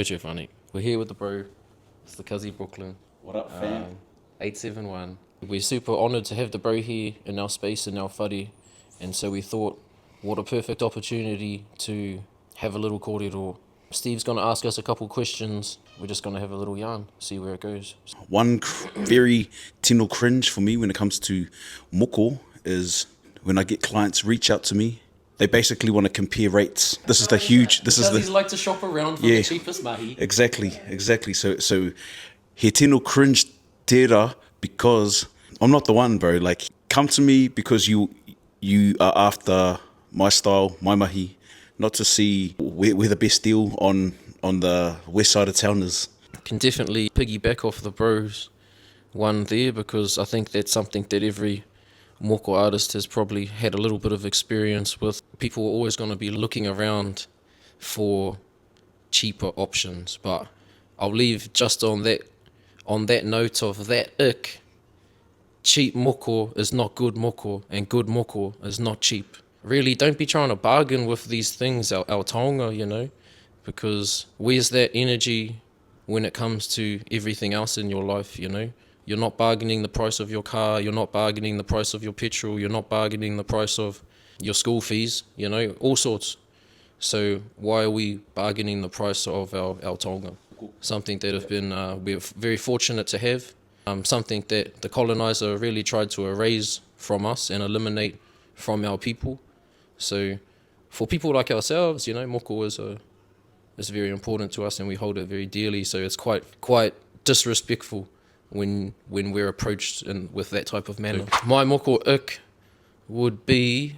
Choo funny. We're here with the bro. It's the Cuzzy Brooklyn. What up, fam? 871. We're super honoured to have the bro here in our space, in our whare. And so we thought, what a perfect opportunity to have a little kōrero. Steve's going to ask us a couple questions. We're just going to have a little yarn, see where it goes. One very tino cringe for me when it comes to moko is when I get clients reach out to me. They basically want to compare rates. This is the huge. This is the. Because like to shop around for the cheapest mahi. Exactly. So he tino cringe tera because I'm not the one, bro. Like, come to me because you are after my style, my mahi, not to see where the best deal on the west side of town is. Can definitely piggyback off the bros one there, because I think that's something that every moko artist has probably had a little bit of experience with. People are always going to be looking around for cheaper options, but I'll leave just on that note of that ick. Cheap moko is not good moko, and good moko is not cheap. Really, don't be trying to bargain with these things, our taonga, you know, because where's that energy when it comes to everything else in your life, you know? You're not bargaining the price of your car, you're not bargaining the price of your petrol, you're not bargaining the price of your school fees, you know, all sorts. So why are we bargaining the price of our taonga? Something that have been we're very fortunate to have, something that the colonizer really tried to erase from us and eliminate from our people. So for people like ourselves, you know, moko is very important to us and we hold it very dearly. So it's quite disrespectful when we're approached with that type of manner. My moko ick would be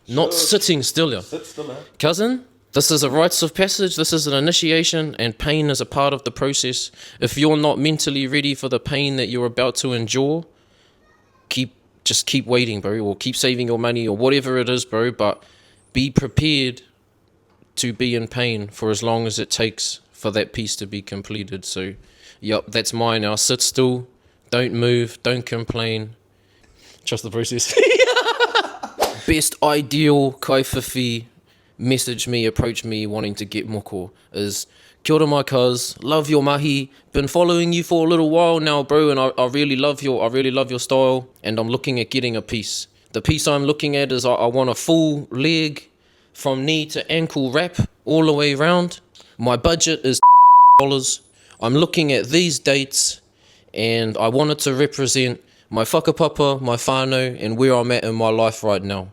not sitting still. Sit still, Cousin, this is a rites of passage, this is an initiation, and pain is a part of the process. If you're not mentally ready for the pain that you're about to endure, just keep waiting, bro, or keep saving your money or whatever it is, bro, but be prepared to be in pain for as long as it takes for that piece to be completed. So yep, that's mine now. Sit still, don't move, don't complain. Trust the process. Best ideal kaiwhawhi message me, approach me wanting to get moko is, kia ora my cuz, love your mahi, been following you for a little while now, bro, and I really love your style, and I'm looking at getting a piece. The piece I'm looking at is I want a full leg from knee to ankle wrap all the way around. My budget is $. I'm looking at these dates and I want it to represent my whakapapa, my whānau, and where I'm at in my life right now.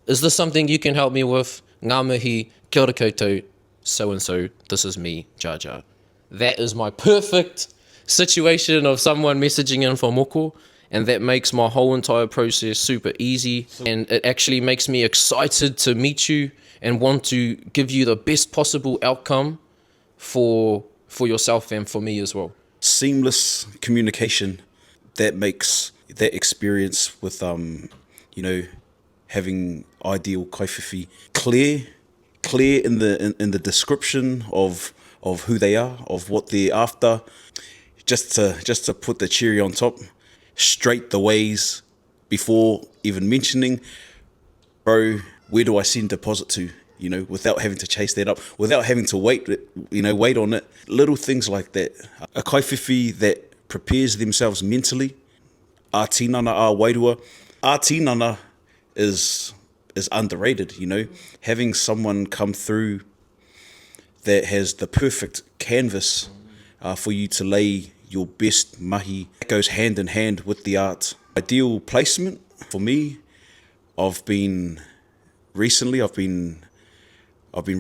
Is this something you can help me with? Ngā mihi, kia ora koutou, so-and-so, this is me, Jar Jar. That is my perfect situation of someone messaging in for moko, and that makes my whole entire process super easy, and it actually makes me excited to meet you and want to give you the best possible outcome for yourself and for me as well. Seamless communication that makes that experience with having ideal kaiwhawhi clear in the description of who they are, of what they're after. Just to put the cherry on top, straight the ways before even mentioning, bro, where do I send deposit to? You know, without having to chase that up, without having to wait on it. Little things like that. A kaiwhawhi that prepares themselves mentally. A tinana, a wairua. A tinana is underrated, you know. Having someone come through that has the perfect canvas for you to lay your best mahi, that goes hand in hand with the art. Ideal placement for me, I've been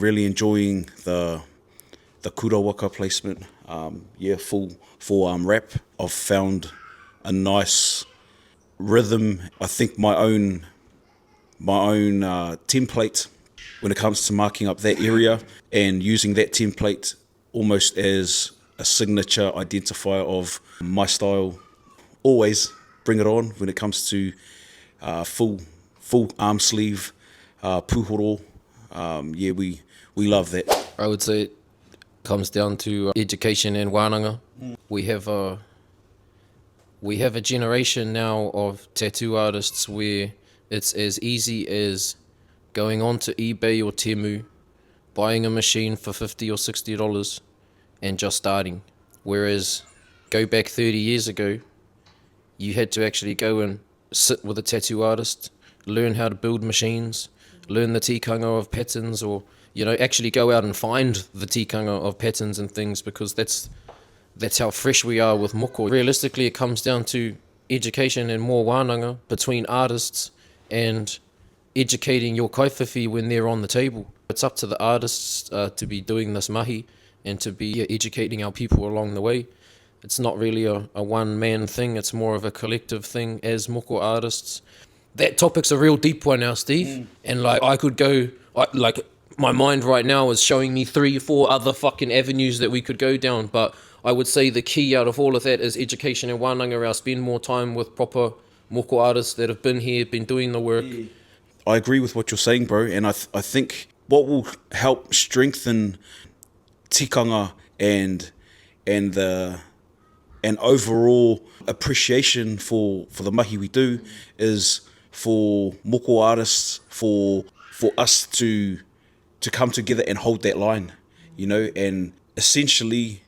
really enjoying the kurawaka placement. Full arm wrap. I've found a nice rhythm. I think my own template when it comes to marking up that area and using that template almost as a signature identifier of my style. Always bring it on when it comes to full arm sleeve, puhoro. We love that. I would say it comes down to education and wānanga. We have a generation now of tattoo artists where it's as easy as going on to eBay or Temu, buying a machine for $50 or $60, and just starting. Whereas go back 30 years ago, you had to actually go and sit with a tattoo artist, learn how to build machines, learn the tikanga of patterns, or actually go out and find the tikanga of patterns and things, because that's how fresh we are with moko. Realistically, it comes down to education and more wānanga between artists and educating your kaiwhawhi when they're on the table. It's up to the artists to be doing this mahi and to be educating our people along the way. It's not really a one-man thing, it's more of a collective thing as moko artists. That topic's a real deep one now, Steve. And I could go, my mind right now is showing me 3-4 other fucking avenues that we could go down, but I would say the key out of all of that is education and wānanga. Spend more time with proper moko artists that have been here, been doing the work. Yeah. I agree with what you're saying, bro, and I think what will help strengthen tikanga and overall appreciation for the mahi we do is for moko artists, for us to come together and hold that line, and essentially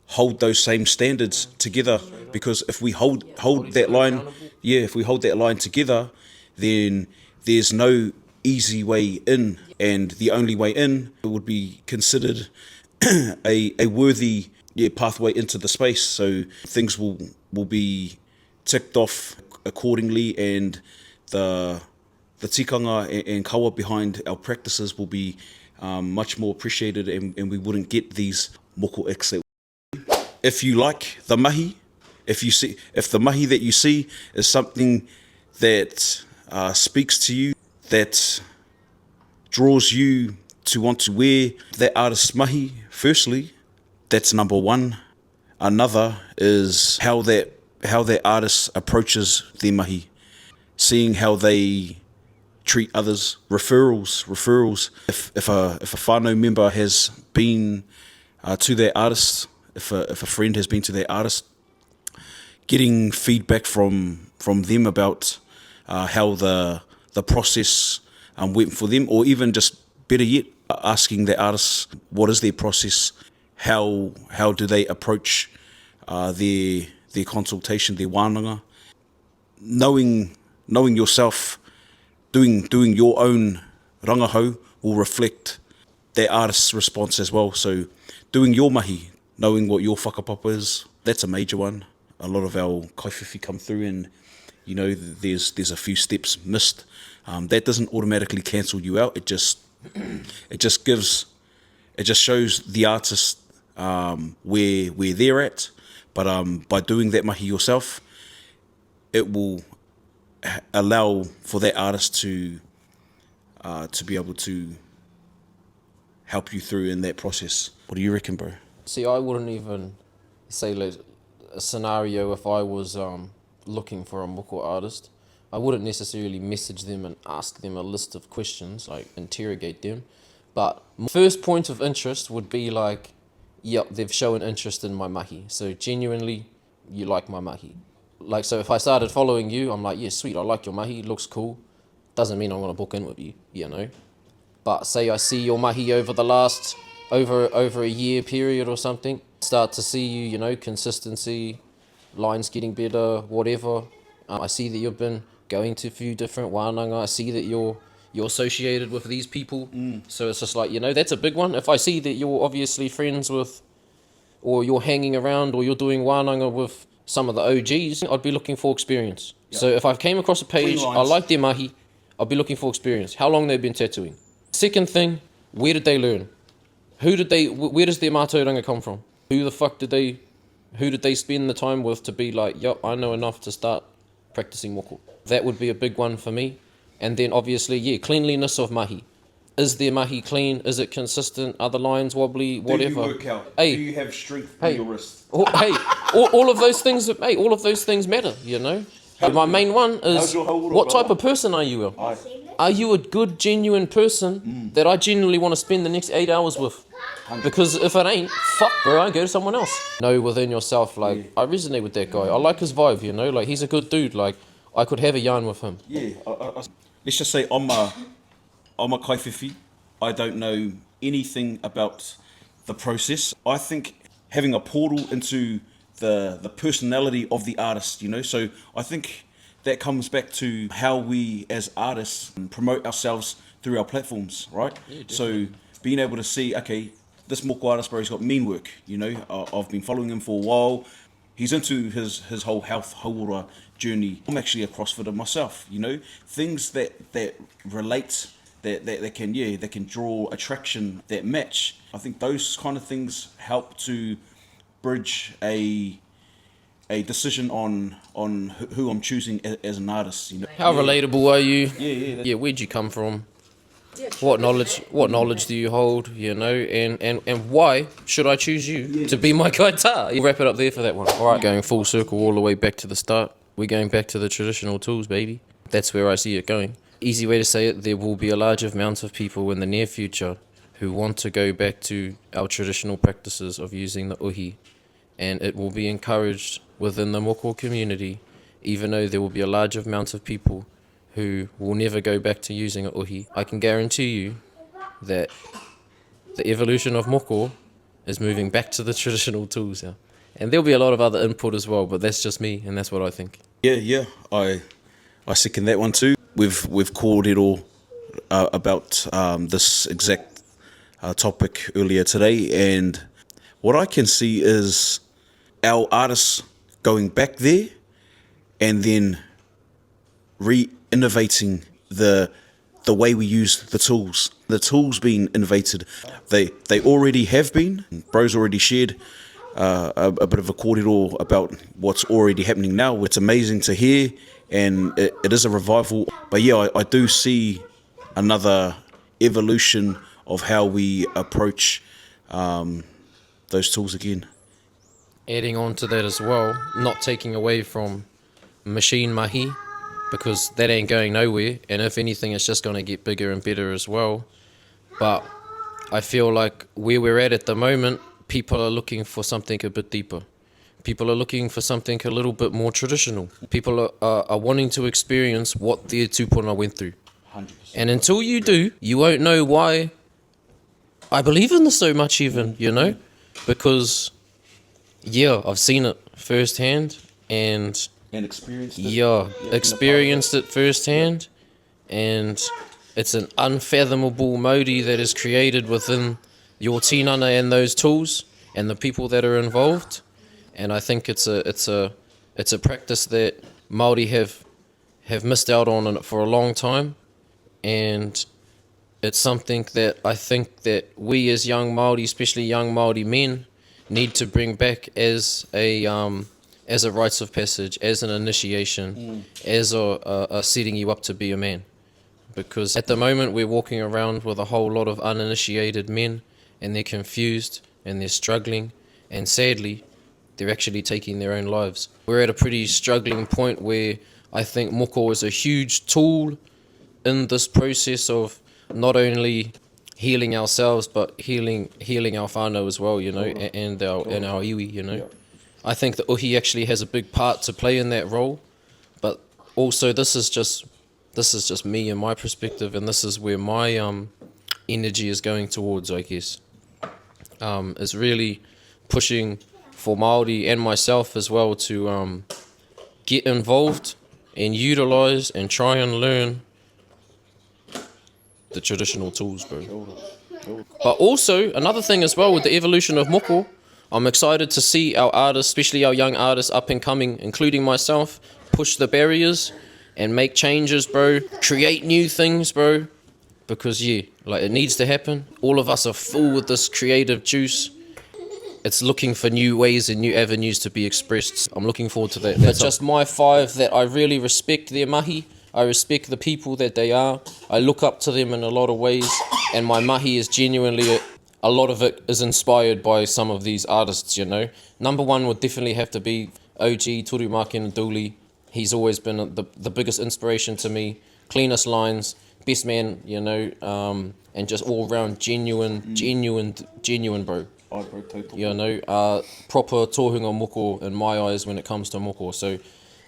hold those same standards together. Because if we hold that line, if we hold that line together, then there's no easy way in, and the only way in would be considered a worthy pathway into the space. So things will be ticked off accordingly, and the tikanga and kawa behind our practices will be much more appreciated, and we wouldn't get these moko icks. If you like the mahi, if the mahi that you see is something that speaks to you, that draws you to want to wear that artist's mahi, firstly, that's number one. Another is how that artist approaches their mahi, seeing how they treat others. Referrals. If a whānau member has been to their artist, if a friend has been to their artist, getting feedback from them about how the process went for them, or even just better yet, asking the artists what is their process, how do they approach their consultation, their wānanga. Knowing yourself, doing your own rangahau will reflect that artist's response as well. So doing your mahi, knowing what your whakapapa is, that's a major one. A lot of our kaiwhawhi come through and there's a few steps missed. That doesn't automatically cancel you out. It just shows the artist where they're at. But by doing that mahi yourself, it will allow for that artist to be able to help you through in that process. What do you reckon, bro? See, I wouldn't even say a scenario if I was looking for a moko artist. I wouldn't necessarily message them and ask them a list of questions, like interrogate them. But my first point of interest would be like, yep, they've shown interest in my mahi. So genuinely, you like my mahi. Like, so if I started following you, I'm like, yeah, sweet, I like your mahi, it looks cool. Doesn't mean I'm going to book in with you, But say I see your mahi over the last, over a year period or something, start to see you, consistency, lines getting better, whatever. I see that you've been going to a few different wānanga. I see that you're associated with these people. So it's just like, that's a big one. If I see that you're obviously friends with, or you're hanging around, or you're doing wānanga with some of the OGs, I'd be looking for experience. Yep. So if I came across a page, I like their mahi, I'd be looking for experience. How long they've been tattooing. Second thing, where did they learn? Where does their mātauranga come from? Who did they spend the time with to be like, yep, I know enough to start practicing moko? That would be a big one for me. And then obviously, cleanliness of mahi. Is their mahi clean? Is it consistent? Are the lines wobbly? Whatever. Do you work out? Do you have strength in your wrist? All of those things. All of those things matter. My main one is what type of person are you? Are you a good, genuine person that I genuinely want to spend the next 8 hours with? Because if it ain't, fuck, bro, I go to someone else. Know within yourself, I resonate with that guy. I like his vibe, like he's a good dude. Like I could have a yarn with him. Yeah, let's just say I'm a kaiwhawhi. I don't know anything about the process. I think having a portal into the personality of the artist, you know. So I think that comes back to how we as artists promote ourselves through our platforms, right? Yeah, so being able to see, okay, this moko artist, bro, he's got mean work, you know. I've been following him for a while. He's into his whole health hauora journey. I'm actually a CrossFitter myself, you know. Things that relate, that can draw attraction, that match. I think those kind of things help to bridge a decision on who I'm choosing as an artist, you know. How relatable are you? Yeah. Where'd you come from? What knowledge do you hold, you know, and why should I choose you to be my guitar? We'll wrap it up there for that one. All right, going full circle all the way back to the start. We're going back to the traditional tools, baby. That's where I see it going. Easy way to say it, there will be a large amount of people in the near future who want to go back to our traditional practices of using the uhi, and it will be encouraged within the moko community, even though there will be a large amount of people who will never go back to using a uhi. I can guarantee you that the evolution of moko is moving back to the traditional tools now. And there'll be a lot of other input as well, but that's just me, and that's what I think. Yeah. I second that one too. We've called it all about this exact topic earlier today, and what I can see is our artists going back there and then re-innovating the way we use the tools. The tools being innovated, they already have been. Bro's already shared a bit of a kōrero about what's already happening now. It's amazing to hear, and it is a revival. But yeah, I do see another evolution of how we approach those tools again. Adding on to that as well, not taking away from machine mahi, because that ain't going nowhere, and if anything it's just going to get bigger and better as well. But I feel like where we're at the moment, people are looking for something a bit deeper. People are looking for something a little bit more traditional. People are wanting to experience what their tupuna went through. 100%. And until you do, you won't know why I believe in this so much even, you know? Because, yeah, I've seen it firsthand, and experienced it. Experienced it firsthand, and it's an unfathomable mauri that is created within your tinana and those tools and the people that are involved. And I think it's a practice that Māori have missed out on it for a long time, and it's something that I think that we as young Māori, especially young Māori men, need to bring back as a rites of passage, as an initiation, as a setting you up to be a man. Because at the moment we're walking around with a whole lot of uninitiated men, and they're confused and they're struggling, and sadly they're actually taking their own lives. We're at a pretty struggling point where I think moko is a huge tool in this process of not only healing ourselves but healing our whānau as well, you know, and our iwi, you know. Yeah. I think the uhi actually has a big part to play in that role, but also this is just me and my perspective, and this is where my energy is going towards, I guess. Is really pushing for Māori and myself as well to get involved and utilise and try and learn the traditional tools, bro. But also, another thing as well with the evolution of moko, I'm excited to see our artists, especially our young artists up and coming, including myself, push the barriers and make changes, bro. Create new things, bro. Because, yeah, like, it needs to happen. All of us are full with this creative juice. It's looking for new ways and new avenues to be expressed. I'm looking forward to that. That's just my 5 that I really respect their mahi. I respect the people that they are. I look up to them in a lot of ways. And my mahi is genuinely, a lot of it is inspired by some of these artists, you know. Number 1 would definitely have to be OG, Turumaki Nduli. He's always been the biggest inspiration to me. Cleanest lines, best man, you know, and just all round genuine, bro. Oh, bro, totally. You know, proper tohunga moko in my eyes when it comes to moko. So,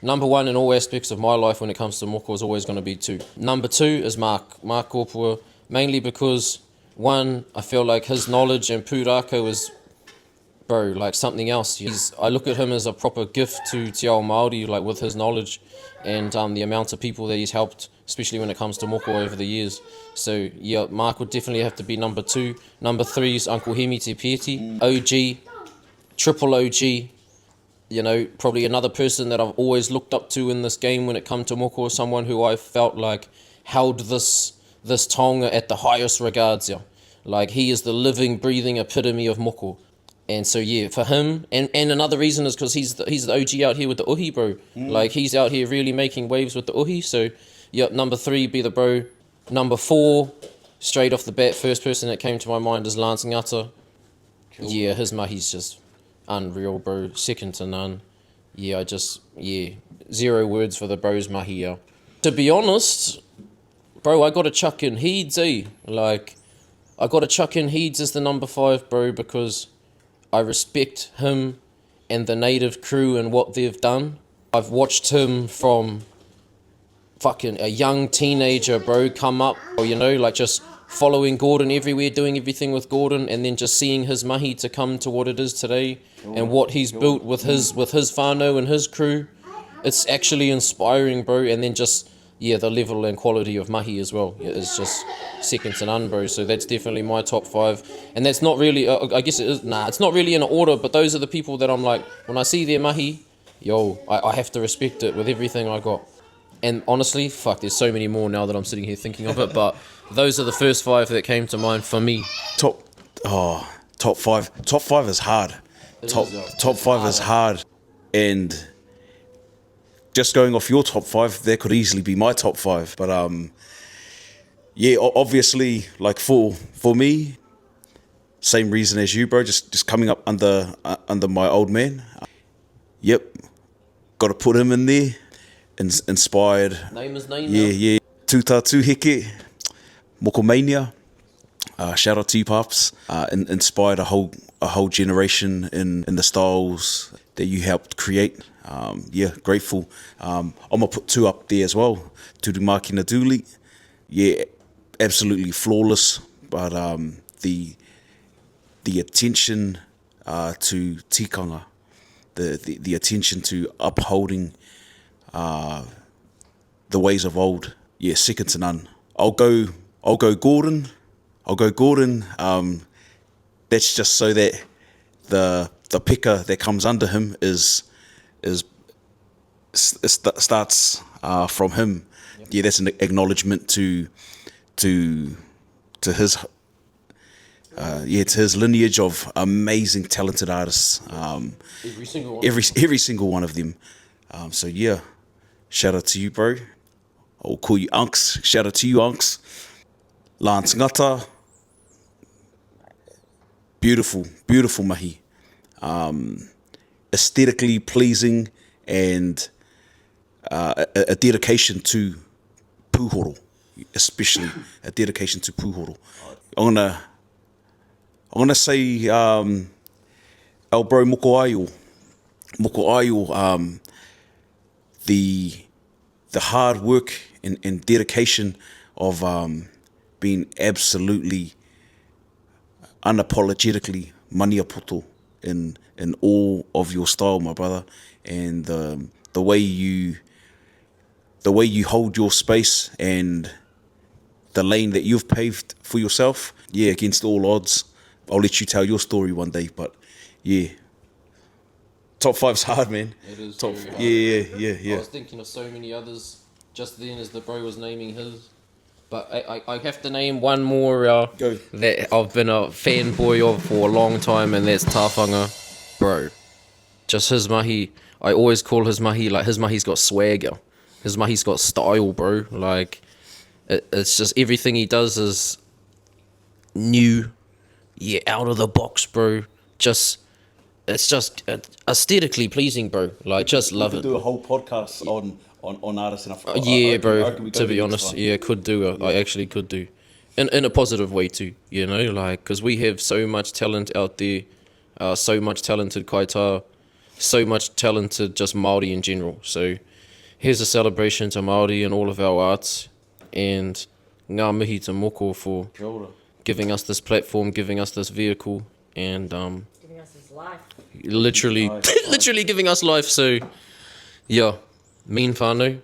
number 1 in all aspects of my life when it comes to moko is always going to be 2. Number 2 is Mark Korpua, mainly because One, I feel like his knowledge and pūrākau is, bro, like something else. I look at him as a proper gift to Te Ao Māori, like with his knowledge and the amount of people that he's helped, especially when it comes to moko over the years. So yeah, Mark would definitely have to be number 2. Number 3 is Uncle Hemi Te Pieti, OG, triple OG. You know, probably another person that I've always looked up to in this game when it comes to moko, someone who I felt like held this taonga at the highest regards. Yeah. Like he is the living, breathing epitome of moko. And so yeah, for him, and another reason is because he's the OG out here with the uhi, bro. Like he's out here really making waves with the uhi. So yeah, number 3 be the bro. Number 4, straight off the bat, first person that came to my mind is Lance Ngata. Cool. Yeah, his mahi's just unreal, bro. Second to none. Yeah, zero words for the bro's mahi. Yeah. To be honest, bro, I got to chuck in Heeds, eh? Like, I got to chuck in Heeds as the number 5, bro, because I respect him and the native crew and what they've done. I've watched him from fucking a young teenager, bro, come up, or, you know, like just following Gordon everywhere, doing everything with Gordon, and then just seeing his mahi to come to what it is today and what he's built with his whānau and his crew. It's actually inspiring, bro, and then just, yeah, the level and quality of mahi as well is just second to none, bro. So that's definitely my top 5. And that's not really, I guess it is, it's not really in order, but those are the people that I'm like, when I see their mahi, I have to respect it with everything I got. And honestly, fuck, there's so many more now that I'm sitting here thinking of it, but those are the first 5 that came to mind for me. Top 5. Top 5 is hard. Top 5 is hard. And just going off your top 5, that could easily be my top 5. But yeah, obviously, like for me, same reason as you, bro. Just coming up under my old man. Yep, got to put him in there. Inspired. Name his name. Yeah. Tuta Tuheke, Mokomania. Shout out to you, Paps. Inspired a whole generation in the styles that you helped create. Grateful. I'm gonna put 2 up there as well. Turumaki Naduli. Yeah, absolutely flawless. But the attention to tikanga, the attention to upholding the ways of old. Yeah, second to none. I'll go Gordon. That's just so that the picker that comes under him starts from him. Yep. Yeah, that's an acknowledgement to his to his lineage of amazing, talented artists. Every single one of them. So yeah, shout out to you, bro. I'll call you Unks. Shout out to you, Unks. Lance Ngata. Beautiful mahi. Aesthetically pleasing and a dedication to pūhoro, especially a dedication to pūhoro. I'm gonna say our bro Moko Ayo, the hard work and dedication of being absolutely unapologetically maniapoto in all of your style, my brother, and the way you hold your space and the lane that you've paved for yourself. Yeah, against all odds. I'll let you tell your story one day, but yeah. Top 5's hard, man. It is top. Very hard. Yeah. I was thinking of so many others just then as the bro was naming his. But I have to name one more that I've been a fanboy of for a long time, and that's Tāwhanga. Bro, just his mahi. I always call his mahi, like his mahi's got swagger. His mahi's got style, bro. Like, it's just everything he does is new. Yeah, out of the box, bro. It's just aesthetically pleasing, bro. Like, just love it. Do a whole podcast on artists and bro. To be honest, could do. I actually could do, in a positive way too. You know, like, because we have so much talent out there, so much talented kaitaha, so much talented just Māori in general. So here's a celebration to Māori and all of our arts, and ngā mihi te moko for giving us this platform, giving us this vehicle, and Giving us his life. literally, Life. literally giving us life. So, yeah, mean whānau.